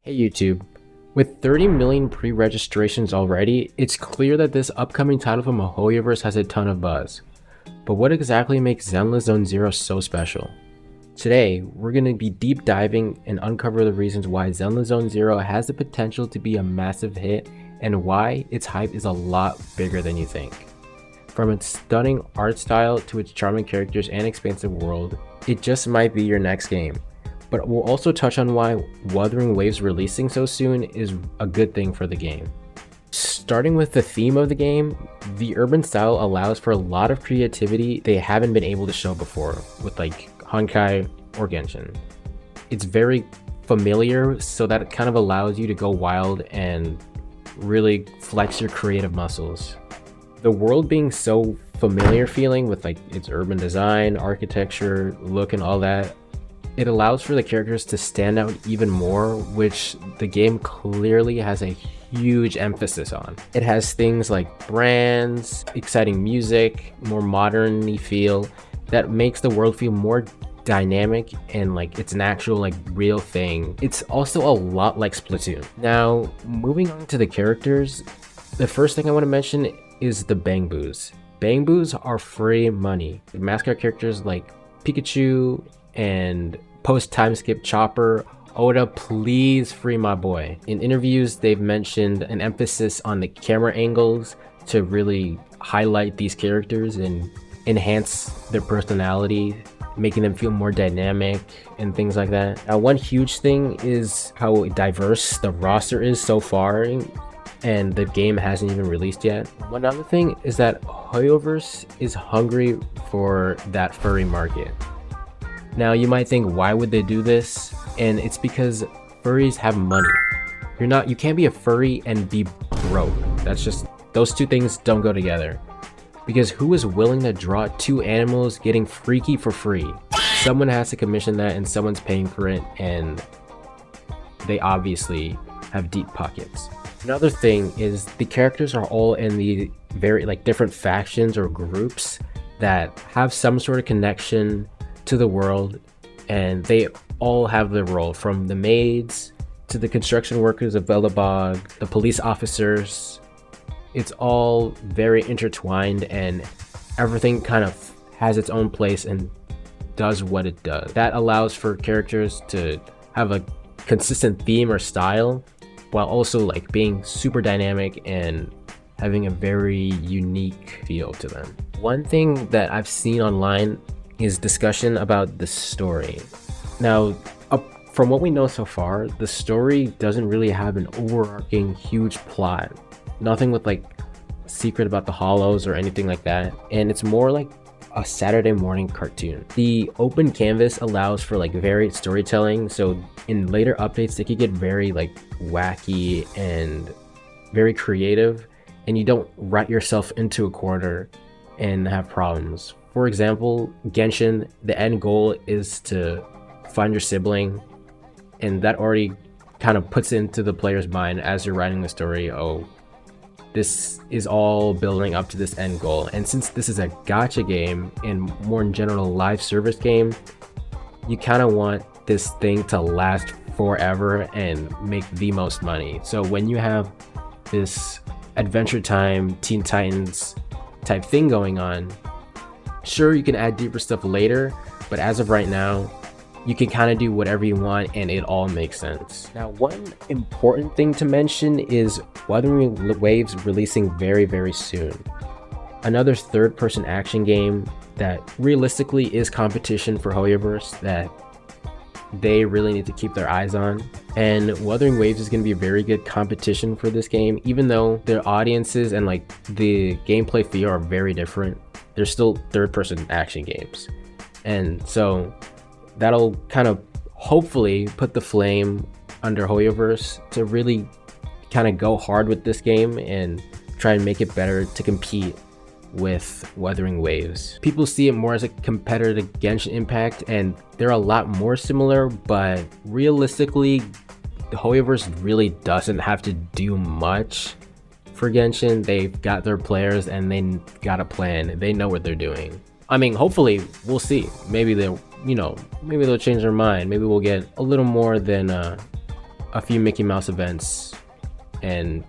Hey YouTube. With 30 million pre-registrations already, it's clear that this upcoming title from Hoyoverse has a ton of buzz. But what exactly makes Zenless Zone Zero so special? Today, we're going to be deep diving and uncover the reasons why Zenless Zone Zero has the potential to be a massive hit and why its hype is a lot bigger than you think. From its stunning art style to its charming characters and expansive world, it just might be your next game. But we'll also touch on why Wuthering Waves releasing so soon is a good thing for the game. Starting with the theme of the game, the urban style allows for a lot of creativity they haven't been able to show before with like Honkai or Genshin. It's very familiar, so that it kind of allows you to go wild and really flex your creative muscles. The world being so familiar feeling with like its urban design, architecture, look and all that, it allows for the characters to stand out even more, which the game clearly has a huge emphasis on. It has things like brands, exciting music, more modern-y feel that makes the world feel more dynamic and like it's an actual like real thing. It's also a lot like Splatoon. Now, moving on to the characters, the first thing I want to mention is the Bang Boos. Bang Boos are free money. The mascot characters like Pikachu and post-time skip Chopper, Oda, please free my boy. In interviews, they've mentioned an emphasis on the camera angles to really highlight these characters and enhance their personality, making them feel more dynamic and things like that. Now, one huge thing is how diverse the roster is so far, and the game hasn't even released yet. One other thing is that Hoyoverse is hungry for that furry market. Now you might think, why would they do this? And it's because furries have money. You can't be a furry and be broke. That's just, those two things don't go together. Because who is willing to draw two animals getting freaky for free? Someone has to commission that and someone's paying for it, and they obviously have deep pockets. Another thing is the characters are all in the very like different factions or groups that have some sort of connection to the world, and they all have their role, from the maids to the construction workers of Velabog, the police officers. It's all very intertwined and everything kind of has its own place and does what it does. That allows for characters to have a consistent theme or style while also like being super dynamic and having a very unique feel to them. One thing that I've seen online is discussion about the story. Now, from what we know so far, the story doesn't really have an overarching huge plot. Nothing with like secret about the hollows or anything like that. And it's more like a Saturday morning cartoon. The open canvas allows for like varied storytelling. So in later updates, they could get very like wacky and very creative, and you don't write yourself into a corner and have problems. For example, Genshin, the end goal is to find your sibling, and that already kind of puts into the player's mind as you're writing the story, oh, this is all building up to this end goal. And since this is a gacha game and more in general live service game, you kind of want this thing to last forever and make the most money. So when you have this Adventure Time, Teen Titans type thing going on, sure, you can add deeper stuff later, but as of right now, you can kind of do whatever you want and it all makes sense. Now, one important thing to mention is Wuthering Waves releasing very, very soon. Another third-person action game that realistically is competition for Hoyoverse that they really need to keep their eyes on. And Wuthering Waves is going to be a very good competition for this game, even though their audiences and like the gameplay feel are very different. They're still third-person action games, and so that'll kind of hopefully put the flame under Hoyoverse to really kind of go hard with this game and try and make it better to compete with Wuthering Waves. People see it more as a competitor to Genshin Impact, and they're a lot more similar, but realistically, the Hoyoverse really doesn't have to do much for Genshin. They've got their players and they got a plan. They know what they're doing. I mean, hopefully we'll see. Maybe they'll change their mind. Maybe we'll get a little more than a few Mickey Mouse events and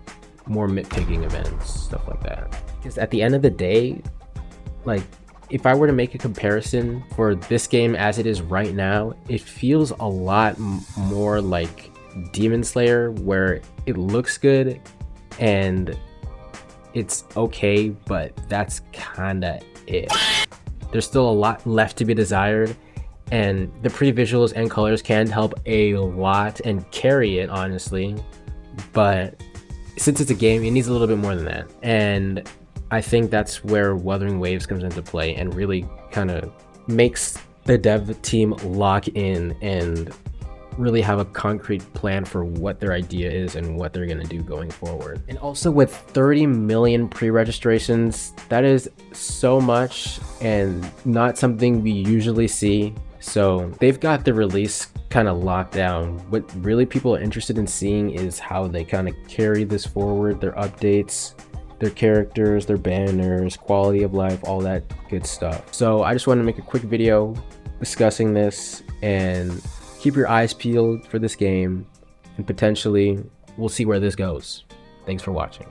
more nitpicking events, stuff like that. Because at the end of the day, like, if I were to make a comparison for this game as it is right now, it feels a lot more like Demon Slayer, where it looks good and it's okay, but that's kinda it. There's still a lot left to be desired, and the pretty visuals and colors can help a lot and carry it, honestly, but since it's a game, it needs a little bit more than that. And I think that's where Wuthering Waves comes into play and really kind of makes the dev team lock in and really have a concrete plan for what their idea is and what they're going to do going forward. And also with 30 million pre-registrations, that is so much and not something we usually see. So they've got the release kind of locked down. What really people are interested in seeing is how they kind of carry this forward, their updates, their characters, their banners, quality of life, all that good stuff. So I just want to make a quick video discussing this, and keep your eyes peeled for this game, and potentially we'll see where this goes. Thanks for watching.